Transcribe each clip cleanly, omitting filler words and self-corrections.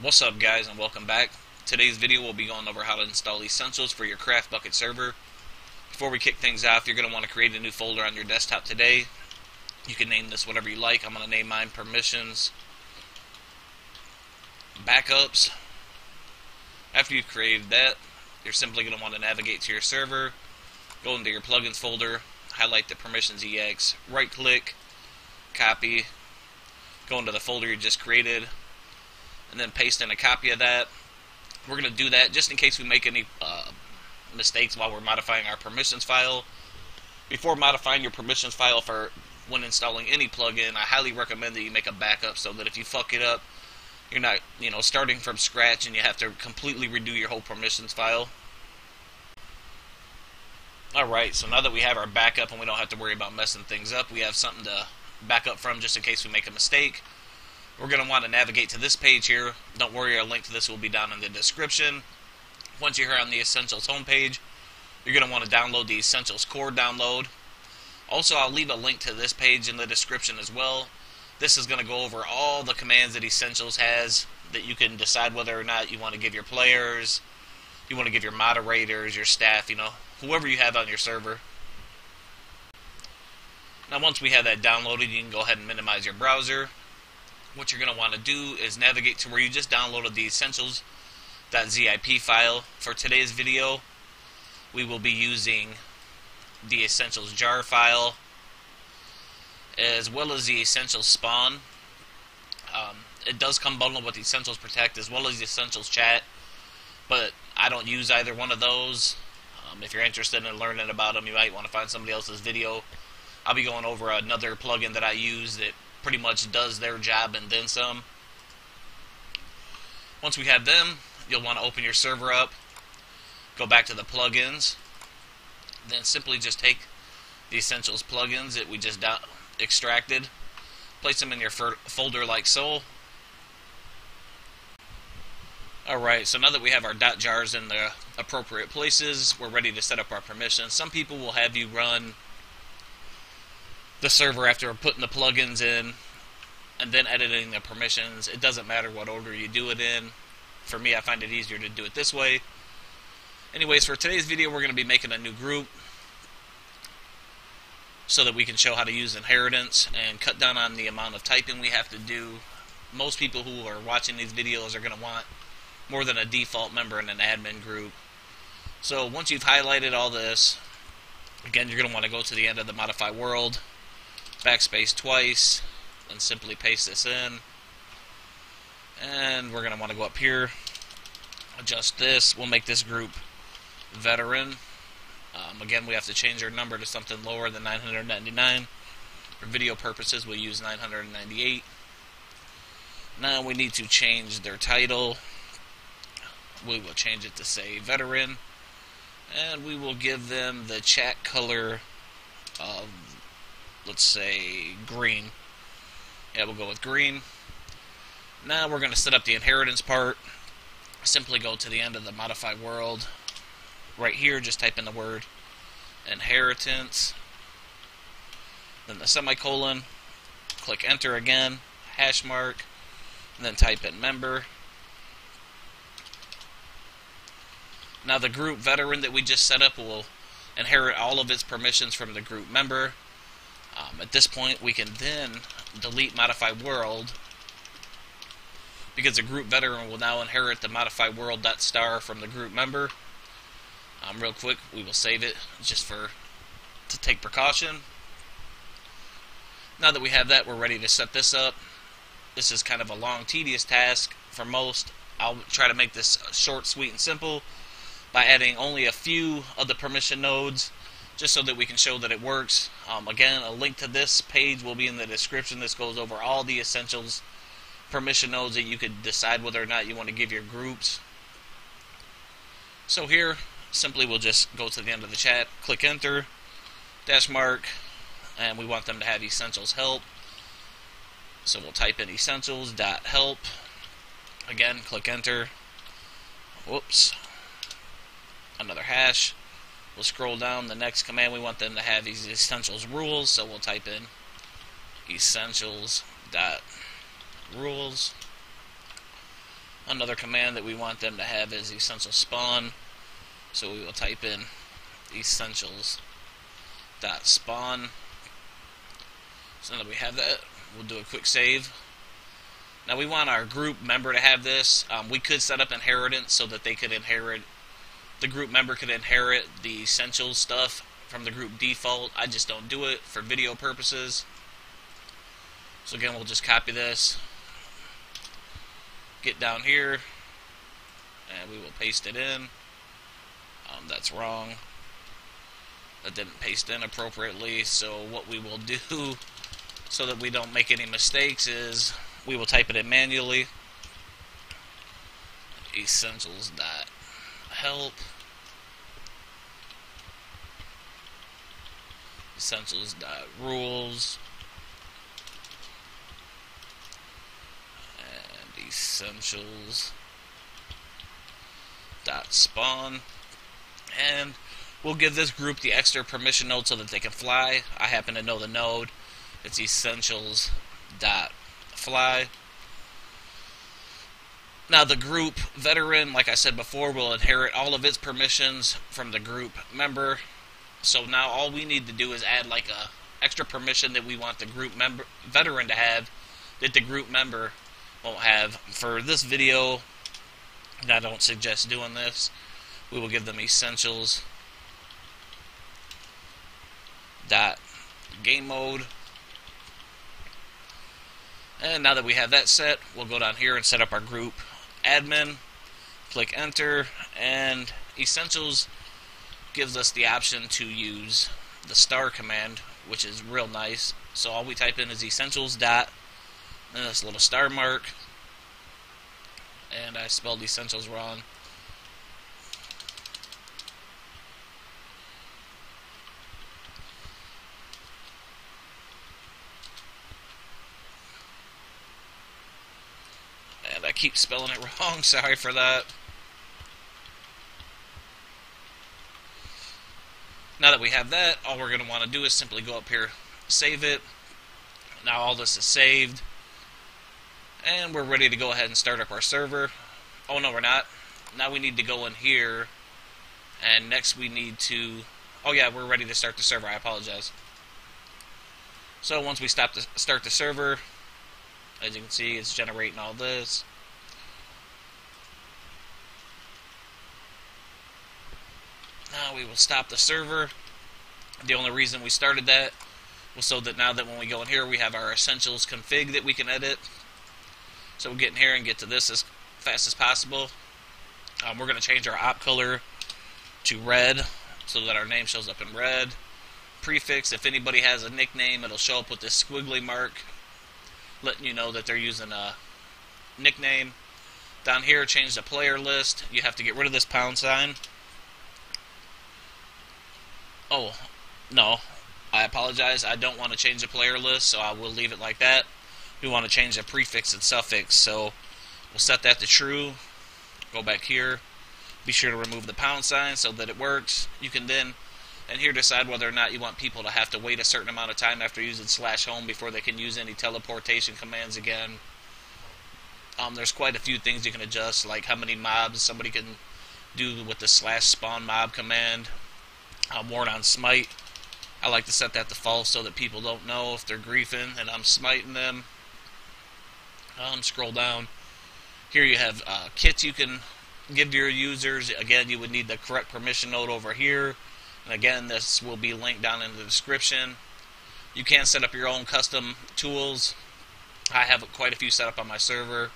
What's up, guys, and welcome back. Today's video will be going over how to install essentials for your Craft Bukkit server. Before we kick things off, you're going to want to create a new folder on your desktop today. You can name this whatever you like. I'm going to name mine Permissions Backups. After you've created that, you're simply going to want to navigate to your server, go into your plugins folder, highlight the Permissions EX, right click, copy, go into the folder you just created, and then paste in a copy of that. We're going to do that just in case we make any mistakes while we're modifying our permissions file. Before modifying your permissions file for when installing any plugin, I highly recommend that you make a backup so that if you fuck it up, you're not, starting from scratch and you have to completely redo your whole permissions file. Alright, so now that we have our backup and we don't have to worry about messing things up, we have something to back up from just in case we make a mistake. We're going to want to navigate to this page here. Don't worry, a link to this will be down in the description. Once you're here on the Essentials homepage, you're going to want to download the Essentials core download. Also, I'll leave a link to this page in the description as well. This is going to go over all the commands that Essentials has that you can decide whether or not you want to give your players, you want to give your moderators, your staff, whoever you have on your server. Now, once we have that downloaded, you can go ahead and minimize your browser. What you're going to want to do is navigate to where you just downloaded the essentials.zip file. For today's video, we will be using the essentials jar file as well as the essentials spawn. It does come bundled with the essentials protect as well as the essentials chat, but I don't use either one of those. If you're interested in learning about them, you might want to find somebody else's video. I'll be going over another plugin that I use that pretty much does their job and then some. Once we have them, you'll want to open your server up, go back to the plugins, then simply just take the essentials plugins that we just extracted, place them in your folder like so. Alright, so now that we have our .jars in the appropriate places, we're ready to set up our permissions. Some people will have you run the server after putting the plugins in and then editing the permissions. It doesn't matter what order you do it in. For me, I find it easier to do it this way. Anyways, for today's video, we're going to be making a new group so that we can show how to use inheritance and cut down on the amount of typing we have to do. Most people who are watching these videos are going to want more than a default member in an admin group. So once you've highlighted all this, again, you're going to want to go to the end of the modify world, backspace twice, and simply paste this in. And we're going to want to go up here, adjust this. We'll make this group veteran. Again, we have to change our number to something lower than 999. For video purposes, we'll use 998. Now we need to change their title. We will change it to say veteran. And we will give them the chat color of, let's say, green. Yeah, we'll go with green. Now we're going to set up the inheritance part. Simply go to the end of the modify world. Right here, just type in the word inheritance. Then the semicolon. Click enter again. Hash mark. And then type in member. Now the group veteran that we just set up will inherit all of its permissions from the group member. At this point, we can then delete modify world because the group veteran will now inherit the modify world.star from the group member. Real quick, we will save it just to take precaution. Now that we have that, we're ready to set this up. This is kind of a long, tedious task for most. I'll try to make this short, sweet, and simple by adding only a few of the permission nodes, just so that we can show that it works. Again, a link to this page will be in the description. This goes over all the essentials permission nodes that you could decide whether or not you want to give your groups. So here, simply we'll just go to the end of the chat, click enter, dash mark, and we want them to have essentials help. So we'll type in essentials.help. Again, click enter. Whoops. Another hash. We'll scroll down. The next command, we want them to have these essentials rules, so we'll type in essentials.rules. Another command that we want them to have is essential spawn. So we will type in essentials.spawn. So now that we have that, we'll do a quick save. Now we want our group member to have this. We could set up inheritance so that they could inherit, the group member could inherit the essentials stuff from the group default. I just don't do it for video purposes. So again, we'll just copy this, get down here, and we will paste it in. That's wrong. That didn't paste in appropriately. So what we will do, so that we don't make any mistakes, is we will type it in manually. Essentials.help. Essentials.rules. And essentials.spawn. And we'll give this group the extra permission node so that they can fly. I happen to know the node. It's essentials.fly. Now the group veteran, like I said before, will inherit all of its permissions from the group member. So now all we need to do is add like a extra permission that we want the group member veteran to have that the group member won't have. For this video, and I don't suggest doing this, we will give them essentials dot game mode. And now that we have that set, we'll go down here and set up our group admin, click enter, and essentials gives us the option to use the star command, which is real nice. So all we type in is essentials dot, then this little star mark, and I spelled essentials wrong. And I keep spelling it wrong, sorry for that. Now that we have that, all we're going to want to do is simply go up here, save it. Now all this is saved. And we're ready to go ahead and start up our server. Oh no, we're not. Now we need to go in here. And next we need to... Oh yeah, we're ready to start the server. I apologize. So once we start the server, as you can see, it's generating all this. Now we will stop the server. The only reason we started that was so that now that when we go in here, we have our essentials config that we can edit. So we'll get in here and get to this as fast as possible. We're going to change our op color to red so that our name shows up in red. Prefix, if anybody has a nickname, it'll show up with this squiggly mark, letting you know that they're using a nickname. Down here, change the player list. You have to get rid of this pound sign. Oh, no, I apologize. I don't want to change the player list, so I will leave it like that. We want to change the prefix and suffix, so we'll set that to true. Go back here. Be sure to remove the pound sign so that it works. You can then, and here, decide whether or not you want people to have to wait a certain amount of time after using /home before they can use any teleportation commands again. There's quite a few things you can adjust, like how many mobs somebody can do with the /spawn mob command. Warn on smite. I like to set that to false so that people don't know if they're griefing and I'm smiting them. Scroll down. Here you have kits you can give to your users. Again, you would need the correct permission node over here. And again, this will be linked down in the description. You can set up your own custom tools. I have quite a few set up on my server.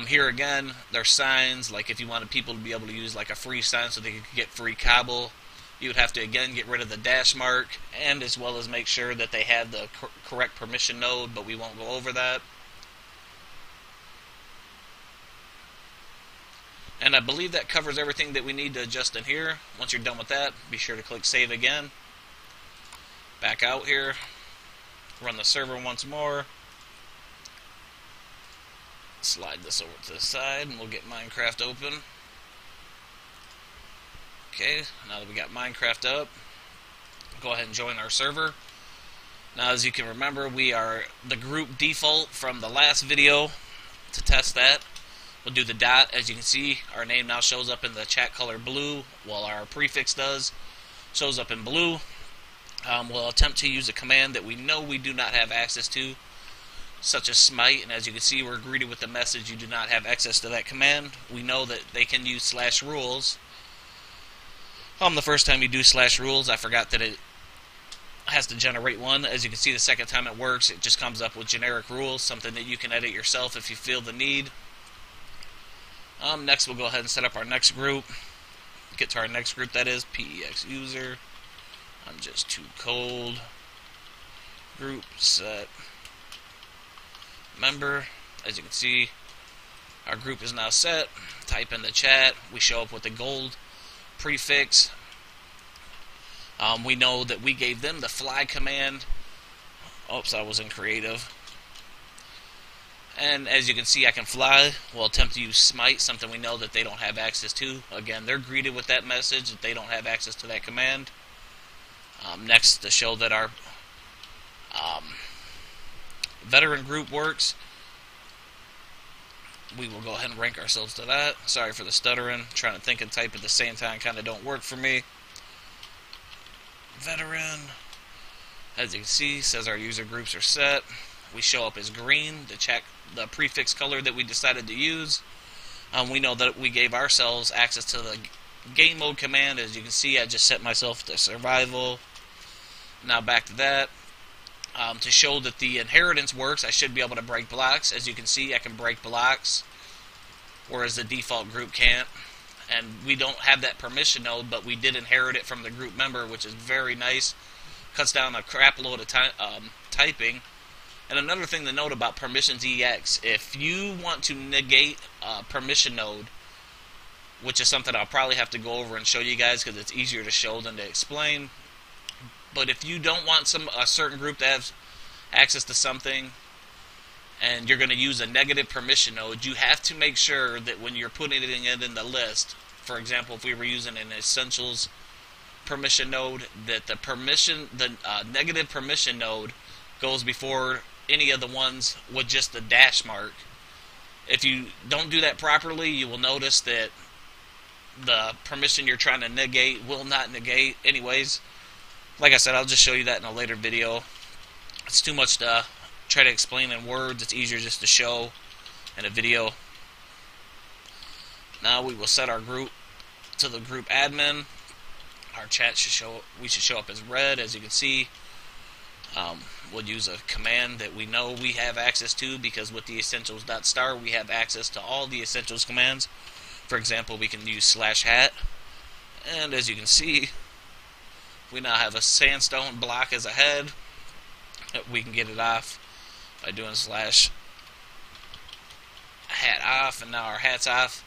Here again, there's signs, like if you wanted people to be able to use like a free sign so they could get free cobble, you would have to again get rid of the dash mark, and as well as make sure that they have the correct permission node, but we won't go over that. And I believe that covers everything that we need to adjust in here. Once you're done with that, be sure to click save again. Back out here, run the server once more. Slide this over to the side and we'll get Minecraft open. Okay, now that we got Minecraft up, go ahead and join our server. Now, as you can remember, we are the group default from the last video. To test that, We'll do the dot. As you can see, our name now shows up in the chat color blue, while our prefix shows up in blue. We'll attempt to use a command that we know we do not have access to, such as smite, and as you can see, we're greeted with the message, you do not have access to that command. We know that they can use /rules. The first time you do /rules, I forgot that it has to generate one. As you can see, the second time it works, it just comes up with generic rules, something that you can edit yourself if you feel the need. Next, we'll go ahead and set up our next group. Get to our next group, that is PEX user. I'm just too cold. Group set member. As you can see, our group is now set. Type in the chat. We show up with the gold prefix. We know that we gave them the fly command. Oops, I was in creative. And as you can see, I can fly. We'll attempt to use smite, something we know that they don't have access to. Again, they're greeted with that message that they don't have access to that command. Next, to show that our veteran group works, we will go ahead and rank ourselves to that. Sorry for the stuttering. Trying to think and type at the same time kind of don't work for me. Veteran. As you can see, says our user groups are set. We show up as green to check the prefix color that we decided to use. We know that we gave ourselves access to the game mode command. As you can see, I just set myself to survival. Now back to that. To show that the inheritance works, I should be able to break blocks. As you can see, I can break blocks, whereas the default group can't. And we don't have that permission node, but we did inherit it from the group member, which is very nice. Cuts down a crap load of typing. And another thing to note about permissions EX, if you want to negate a permission node, which is something I'll probably have to go over and show you guys because it's easier to show than to explain. But if you don't want a certain group to have access to something, and you're going to use a negative permission node, you have to make sure that when you're putting it in the list, for example, if we were using an essentials permission node, that the negative permission node goes before any of the ones with just the dash mark. If you don't do that properly, you will notice that the permission you're trying to negate will not negate. Anyways, like I said, I'll just show you that in a later video. It's too much to try to explain in words. It's easier just to show in a video. Now we will set our group to the group admin. Our chat we should show up as red, as you can see. We'll use a command that we know we have access to, because with the essentials.star we have access to all the essentials commands. For example, we can use /hat, and as you can see, we now have a sandstone block as a head. We can get it off by doing /hat off, and now our hat's off.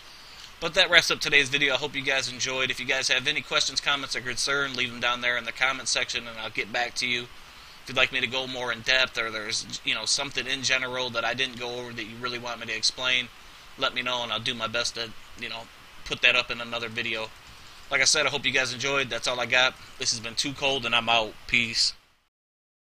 But that wraps up today's video. I hope you guys enjoyed. If you guys have any questions, comments, or concern, leave them down there in the comment section, and I'll get back to you. If you'd like me to go more in depth, or there's something in general that I didn't go over that you really want me to explain, let me know, and I'll do my best to put that up in another video. Like I said, I hope you guys enjoyed. That's all I got. This has been Too Cold, and I'm out. Peace.